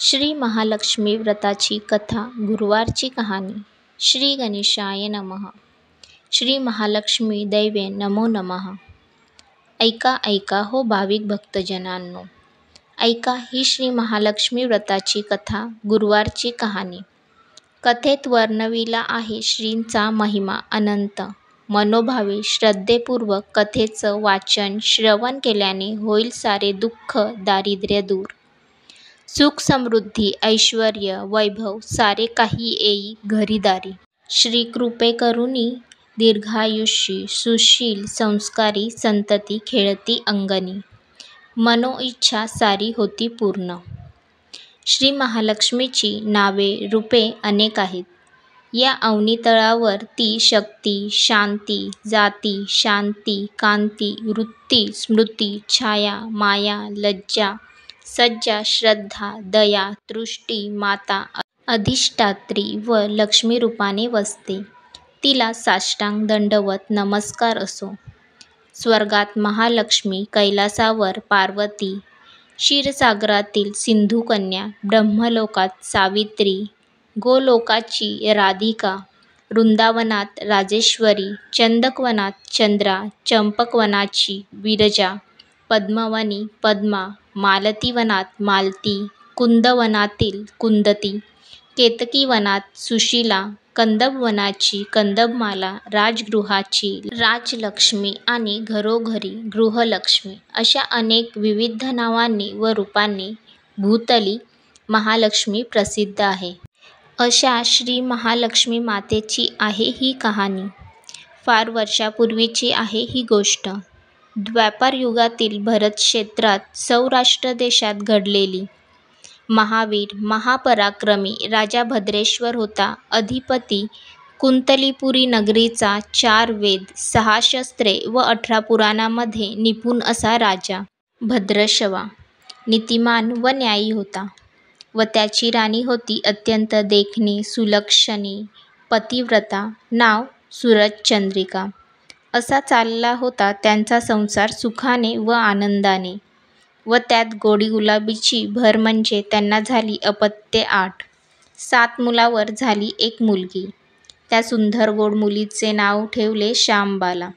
श्री महालक्ष्मी व्रताची कथा. गुरुवारची कहाणी. श्री गणेशाय नमः. श्री महालक्ष्मी दैवे नमो नमः. ऐका ऐका हो भाविक भक्तजनांनो, ऐका ही श्री महालक्ष्मी व्रताची कथा. गुरुवारची कहाणी. कथेत वर्णविला आहे श्रींचा महिमा अनंत. मनोभावे श्रद्धेपूर्वक कथेचं वाचन श्रवण केल्याने होईल सारे दुःख दारिद्र्य दूर. सुख समृद्धी ऐश्वर्य वैभव सारे काही येई घरी दारी. श्री कृपे करुणी दीर्घायुष्य सुशील संस्कारी संतती खेळती अंगणी. मनोइच्छा सारी होती पूर्ण. श्री महालक्ष्मीची नावे रूपे अनेक आहेत. या अवनीतळावर ती शक्ती शांती जाती शांती कांती वृत्ती स्मृती छाया माया लज्जा सज्जा श्रद्धा दया तृष्टी माता अधिष्ठात्री व लक्ष्मी रूपाने वसते. तिला साष्टांग दंडवत नमस्कार असो. स्वर्गात महालक्ष्मी कैलासावर पार्वती क्षीरसागरातील सिंधुकन्या ब्रह्मलोकात सावित्री गोलोकाची राधिका वृंदावनात राजेश्वरी चंदकवनात चंद्रा चंपकवनाची विरजा पद्मवनी पद्मा मालतीवनात मालती कुंदवनातील कुंदती केतकीवनात सुशीला कंदबवनाची कंदबमाला राजगृहाची राजलक्ष्मी आणि घरोघरी गृहलक्ष्मी अशा अनेक विविध नावांनी व रूपांनी भूतली महालक्ष्मी प्रसिद्ध आहे. अशा श्री महालक्ष्मी मातेची आहे ही कहाणी. फार वर्षापूर्वीची आहे ही गोष्ट. द्वापार युगातील भरत क्षेत्रात सौराष्ट्र देशात घडलेली. महावीर महापराक्रमी राजा भद्रेश्वर होता अधिपती. कुंतलीपुरी नगरीचा 4 वेद 6 शस्त्रे व 18 पुराणामध्ये निपुण असा राजा. भद्रश्वा नीतिमान व न्यायी होता व त्याची राणी होती अत्यंत देखणी सुलक्षणी पतिव्रता. नाव सूरजचंद्रिका. असा चालला होता त्यांचा संसार सुखाने व आनंदाने. व त्यात गोडी गुलाबीची भर म्हणजे त्यांना झाली अपत्ये 8. 7 मुलावर झाली 1 मुलगी. त्या सुंदर गोड मुलीचे नाव ठेवले श्यामबाला.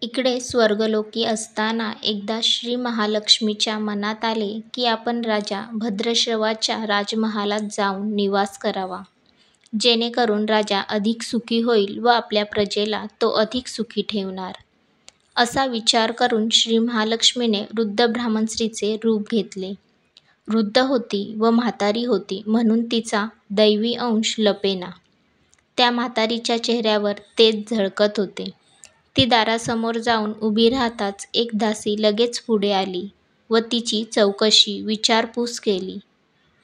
इकडे स्वर्गलोकी असताना एकदा श्री महालक्ष्मीच्या मनात आले की आपण राजा भद्रश्रवाच्या राजमहालात जाऊन निवास करावा, जेणेकरून राजा अधिक सुखी होईल व आपल्या प्रजेला तो अधिक सुखी ठेवणार. असा विचार करून श्री महालक्ष्मीने वृद्ध ब्राह्मण स्त्रीचे रूप घेतले. वृद्ध होती व म्हातारी होती म्हणून तिचा दैवी अंश लपेना. त्या म्हातारीच्या चेहऱ्यावर तेज झळकत होते. ती दारासमोर जाऊन उभी राहताच एक दासी लगेच पुढे आली व तिची चौकशी विचारपूस केली.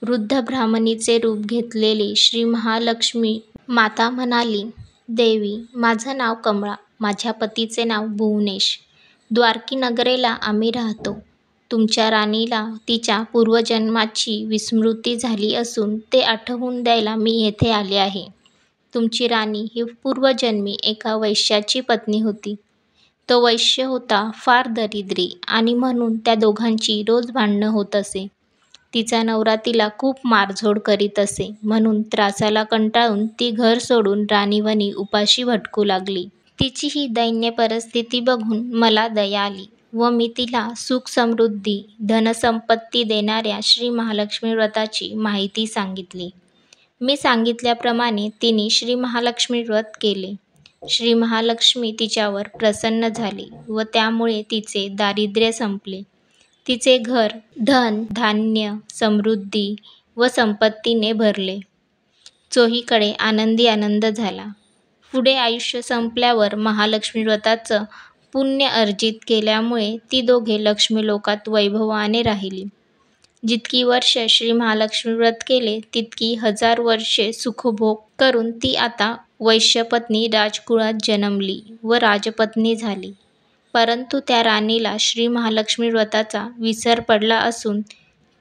वृद्ध ब्राह्मणीचे रूप घेतलेली श्री महालक्ष्मी माता म्हणाली, देवी, माझं नाव कमळा. माझ्या पतीचे नाव भुवनेश. द्वारकी नगरेला आम्ही राहतो. तुमच्या राणीला तिच्या पूर्वजन्माची विस्मृती झाली असून ते आठवून द्यायला मी येथे आले आहे. तुमची राणी ही पूर्वजन्मी एका वैश्याची पत्नी होती. तो वैश्य होता फार दरिद्री आणि म्हणून त्या दोघांची रोज भांडणं होत असे. तिचा नवरा तिला खूप मारझोड करीत असे. म्हणून त्रासाला कंटाळून ती घर सोडून राणीवनी उपाशी भटकू लागली. तिची ही दैन्य परिस्थिती बघून मला दया आली व मी तिला सुख समृद्धी धनसंपत्ती देणाऱ्या श्री महालक्ष्मी व्रताची माहिती सांगितली. मी सांगितल्याप्रमाणे तिने श्री महालक्ष्मी व्रत केले. श्री महालक्ष्मी तिच्यावर प्रसन्न झाली व त्यामुळे तिचे दारिद्र्य संपले. तिचे घर धन धान्य समृद्धी व संपत्तीने भरले. चोहीकडे आनंदी आनंद झाला. पुढे आयुष्य संपल्यावर महालक्ष्मी व्रताचं पुण्य अर्जित केल्यामुळे ती दोघे लक्ष्मीलोकात वैभवाने राहिली. जितकी वर्ष श्री महालक्ष्मी व्रत केले तितकी 1000 वर्षे सुखभोग करून ती आता वैश्यपत्नी राजकुळात जन्मली व राजपत्नी झाली. परंतु त्या राणीला श्री महालक्ष्मी व्रताचा विसर पडला असून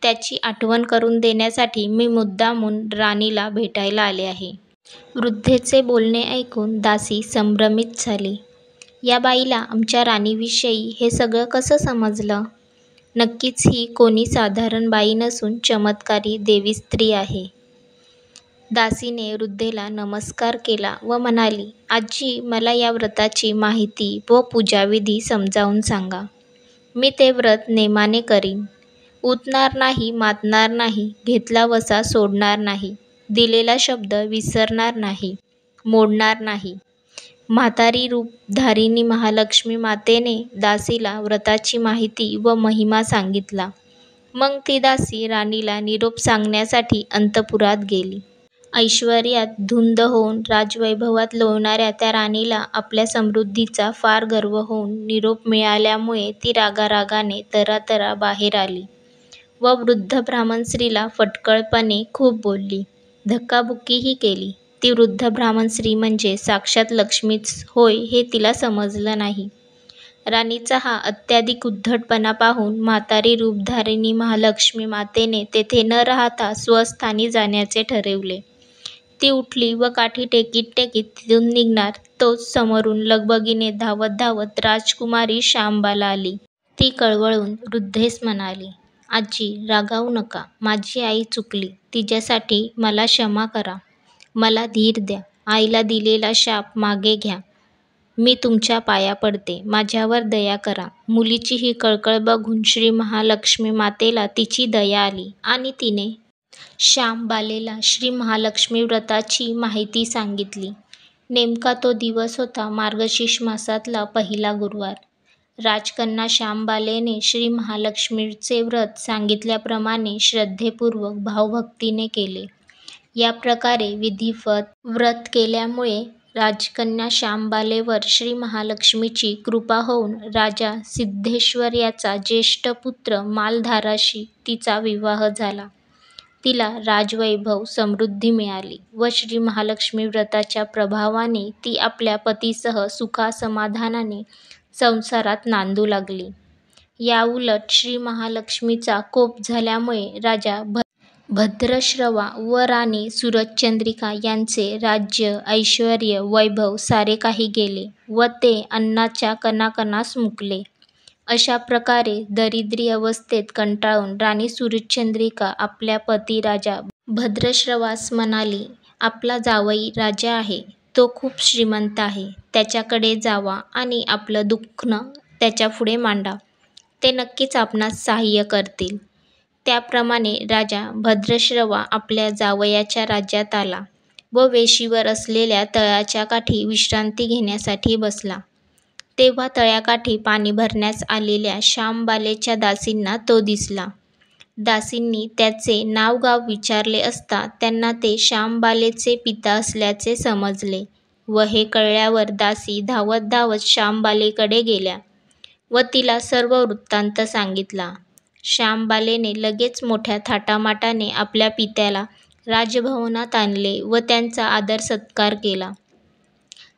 त्याची आठवण करून देण्यासाठी मी मुद्दामून राणीला भेटायला आले आहे. वृद्धेचे बोलणे ऐकून दासी संभ्रमित झाली. या बाईला आमच्या राणीविषयी हे सगळं कसं समजलं? नक्कीच ही कोणी साधारण बाई नसून चमत्कारी देवी स्त्री आहे. दासीने वृद्धेला नमस्कार केला व म्हणाली, आजी, मला या व्रताची माहिती व पूजाविधी समजावून सांगा. मी ते व्रत नेमाने करीन. उतणार नाही, मातणार नाही, घेतला वसा सोडणार नाही, दिलेला शब्द विसरणार नाही, मोडणार नाही. म्हातारी रूप धारिणी महालक्ष्मी मातेने दासीला व्रताची माहिती व महिमा सांगितला. मग ती दासी राणीला निरोप सांगण्यासाठी अंतपुरात गेली. ऐश्वर्यात धुंद होऊन राजवैभवात लोळणाऱ्या त्या राणीला आपल्या समृद्धीचा फार गर्व होऊन निरोप मिळाल्यामुळे ती रागारागाने तरातरा बाहेर आली व वृद्ध ब्राह्मण स्त्रीला फटकळपणे खूप बोलली, धक्काबुक्कीही केली. ती वृद्ध ब्राह्मण स्त्री म्हणजे साक्षात लक्ष्मीच होय हे तिला समजलं नाही. राणीचा हा अत्याधिक उद्धटपणा पाहून म्हातारी रूपधारिणी महालक्ष्मी मातेने तेथे न राहता स्वस्थानी जाण्याचे ठरवले. ती उठली व काठी टेकीत टेकीत तिथून निघणार तोच समोरून लगबगीने धावत धावत राजकुमारी शांबाला आली. ती कळवळून वृद्धेस म्हणाली, आजी, रागावू नका. माझी आई चुकली. तिच्यासाठी मला क्षमा करा. मला धीर द्या. आईला दिलेला शाप मागे घ्या. मी तुमच्या पाया पडते. माझ्यावर दया करा. मुलीची ही कळकळ बघून श्री महालक्ष्मी मातेला तिची दया आली आणि तिने शांबालेला श्री महालक्ष्मी व्रताची माहिती सांगितली. नेमका तो दिवस होता मार्गशीर्ष मासातला पहिला गुरुवार. राजकन्या शांबालेने श्री महालक्ष्मीचे व्रत सांगितल्याप्रमाणे श्रद्धेपूर्वक भावभक्तीने केले. या प्रकारे विधिवत व्रत केल्यामुळे राजकन्या शांबालेवर श्री महालक्ष्मीची कृपा होऊन राजा सिद्धेश्वर याचा ज्येष्ठ पुत्र मालधाराशी तिचा विवाह झाला. तिला राजवैभव, समृद्धी मिळाली व श्री महालक्ष्मी व्रताच्या प्रभावाने ती आपल्या पतीसह सुखासमाधानाने संसारात नांदू लागली. याउलट श्री महालक्ष्मीचा कोप झाल्यामुळे राजा भद्रश्रवा व राणी सुरचंद्रिका यांचे राज्य, ऐश्वर्य, वैभव सारे काही गेले व ते अन्नाच्या कणाकणास मुकले. अशा प्रकारे दरिद्री अवस्थेत कंटाळून राणी सुरचंद्रिका आपल्या पती राजा भद्रश्रवास म्हणाली, आपला जावई राजा आहे. तो खूप श्रीमंत आहे. त्याच्याकडे जावा आणि आपलं दुःख त्याच्यापुढे मांडा. ते नक्कीच आपणास सहाय्य करतील. त्याप्रमाणे राजा भद्रश्रवा आपल्या जावयाच्या राज्यात आला व वेशीवर असलेल्या तळ्याच्या काठी विश्रांती घेण्यासाठी बसला. तेव्हा तळ्याकाठी पाणी भरण्यास आलेल्या शांबालेच्या दासींना तो दिसला. दासींनी त्याचे नावगाव विचारले असता त्यांना ते शांबालेचे पिता असल्याचे समजले व हे कळल्यावर दासी धावत धावत शांबालेकडे गेल्या व तिला सर्व वृत्तांत सांगितला. शांबालेने लगेच मोठ्या थाटामाटाने आपल्या पित्याला राजभवनात आणले व त्यांचा आदर सत्कार केला.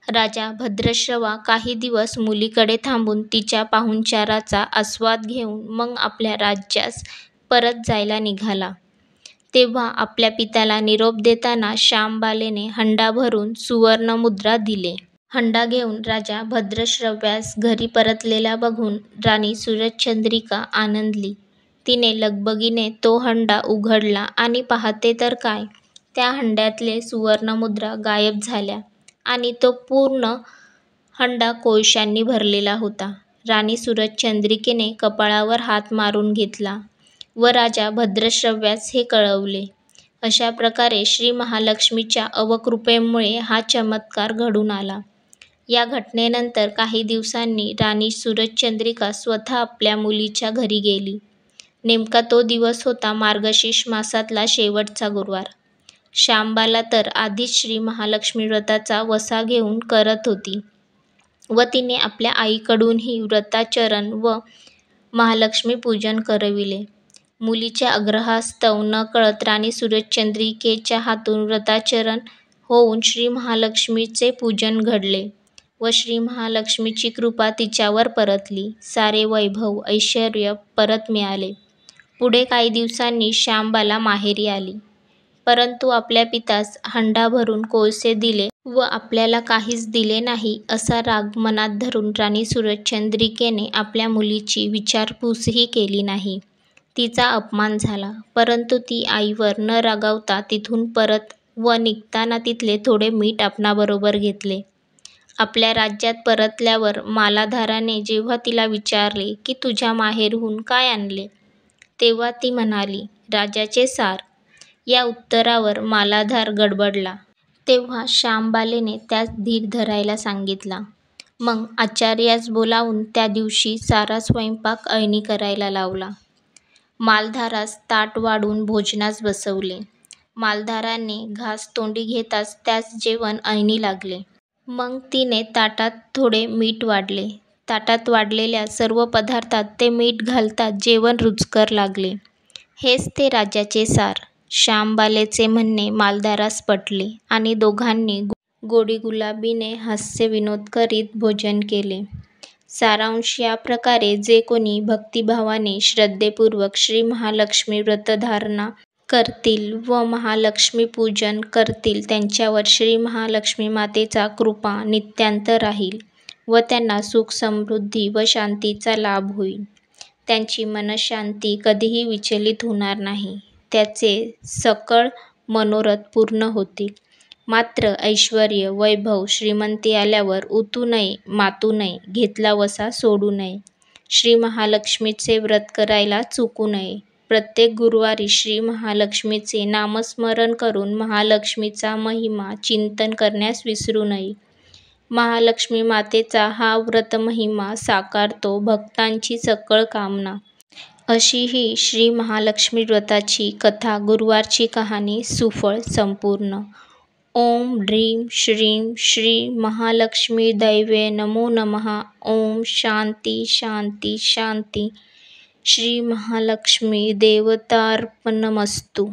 राजा भद्रश्रवा काही दिवस मुलीकडे थांबून तिच्या पाहुणचाराचा आस्वाद घेऊन मग आपल्या राज्यास परत जायला निघाला. तेव्हा आपल्या पित्याला निरोप देताना शांबालेने हंडा भरून सुवर्णमुद्रा दिले. हंडा घेऊन राजा भद्रश्रव्यास घरी परतलेला बघून राणी सुरचंद्रिका आनंदली. तिने लगबगीने तो हंडा उघडला आणि पाहते तर काय, त्या हंड्यातले सुवर्णमुद्रा गायब झाल्या आणि तो पूर्ण हंडा कोळशांनी भरलेला होता. राणी सुरचंद्रिकेने कपाळावर हात मारून घेतला व राजा भद्रश्रव्यास हे कळवले. अशा प्रकारे श्री महालक्ष्मीच्या अवकृपेमुळे हा चमत्कार घडून आला. या घटनेनंतर काही दिवसांनी राणी सुरचंद्रिका स्वतः आपल्या मुलीच्या घरी गेली. नेमका तो दिवस होता मार्गशीर्ष मासातला शेवटचा गुरुवार. शांबाला तर आधीच श्री महालक्ष्मी व्रताचा वसा घेऊन करत होती व तिने आपल्या आईकडूनही व्रताचरण व महालक्ष्मी पूजन करविले. मुलीच्या आग्रहास्तव नकळत राणी सुरचंद्रिकेच्या हातून व्रताचरण होऊन श्री महालक्ष्मीचे पूजन घडले व श्री महालक्ष्मीची कृपा तिच्यावर परतली. सारे वैभव, ऐश्वर्य परत मिळाले. पुढे काही दिवसांनी शांबाला माहेरी आली. परंतु आपल्या पितास हंडा भरून कोळसे दिले व आपल्याला काहीच दिले नाही, असा राग मनात धरून राणी सुरचंद्रिकेने आपल्या मुलीची विचारपूसही केली नाही. तिचा अपमान झाला, परंतु ती आईवर न रागावता तिथून परत व निघताना तिथले थोडे मीठ आपणाबरोबर घेतले. आपल्या राज्यात परतल्यावर मालाधाराने जेव्हा तिला विचारले की तुझ्या माहेरहून काय आणले, तेव्हा ती म्हणाली, राजाचे सार. या उत्तरावर मालाधार गडबडला. तेव्हा श्यामबालेने त्यास धीर धरायला सांगितला. मग आचार्यास बोलावून त्या दिवशी सारा स्वयंपाक ऐणी करायला लावला. मालधारास ताट वाढून भोजनास बसवले. मालधाराने घास तोंडी घेताच त्यास जेवण ऐणी लागले. मग तिने ताटात थोडे मीठ वाढले. ताटात वाढलेल्या सर्व पदार्थात ते मीठ घालताच जेवण रुचकर लागले. हेच ते राजाचे सार. श्यामबालेचे म्हणणे मालधारास पटले आणि दोघांनी गोडीगुलाबीने हास्यविनोद करीत भोजन केले. सारांश या प्रकारे जे कोणी भक्तिभावाने श्रद्धेपूर्वक श्री महालक्ष्मी व्रतधारणा करतील व महालक्ष्मीपूजन करतील त्यांच्यावर श्री महालक्ष्मी मातेचा कृपा नित्यांत राहील व त्यांना सुख समृद्धी व शांतीचा लाभ होईल. त्यांची मनःशांती कधीही विचलित होणार नाही. त्याचे सकळ मनोरथ पूर्ण होतील. मात्र ऐश्वर्य, वैभव, श्रीमंती आल्यावर उतू नये, मातू नये, घेतला वसा सोडू नये. श्री महालक्ष्मीचे व्रत करायला चुकू नये. प्रत्येक गुरुवारी श्री महालक्ष्मीचे नामस्मरण करून महालक्ष्मीचा महिमा चिंतन करण्यास विसरू नये. महालक्ष्मी मातेचा हा व्रतमहिमा साकारतो भक्तांची सकळ कामना. अशी ही श्री महालक्ष्मी व्रताची कथा, गुरुवारची कहाणी सुफळ संपूर्ण. ओम ह्रीं श्रीं श्री महालक्ष्मी दैवे नमो नमः. ओम शांती शांती शांती. श्री महालक्ष्मी देवतार्पणमस्तु.